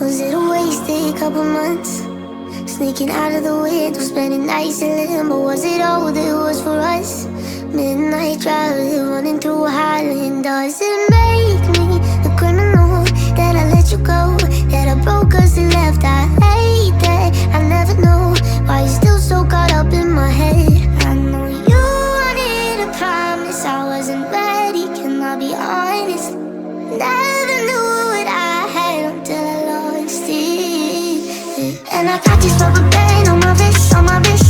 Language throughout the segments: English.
Was it a wasted couple months? Sneaking out of the window, spending nights in limbo. Was it all that was for us? Midnight driving, running through Highland. Does it make me the criminal that I let you go? That I broke us and left? I hate that I never know why you're still so caught up in my head. I know you wanted a promise, I wasn't ready, can I be honest? Never knew what I had until I lost it. And I got this rubber band on my wrist,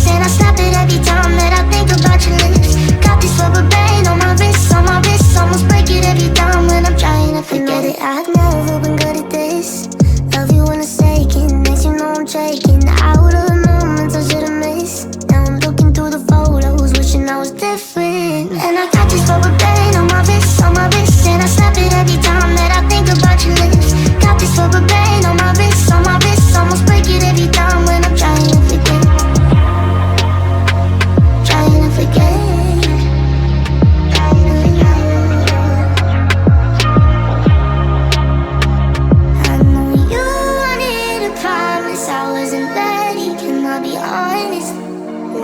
and I snap it every time that I think about your lips. Got this rubber band on my wrist, almost break it every time when I'm trying to forget it. I've never been good at this. Love you when it's taken, makes you know I'm shaking. Out of the moments I should've missed. Now I'm looking through the photos, wishing I was different. And I got this rubber band on my wrist, and I snap it every time that I think about your lips. Got this rubber band on my wrist, almost break it every time when I'm trying to forget. Trying to forget. I know you wanted a promise, I wasn't ready, can I be honest?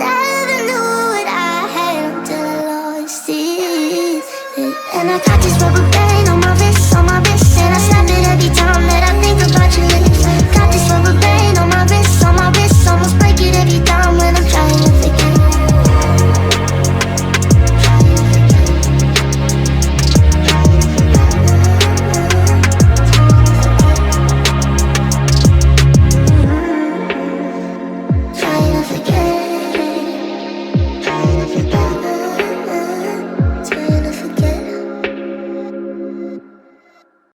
Never knew what I had until I lost it. And I got this rubber band on my wrist,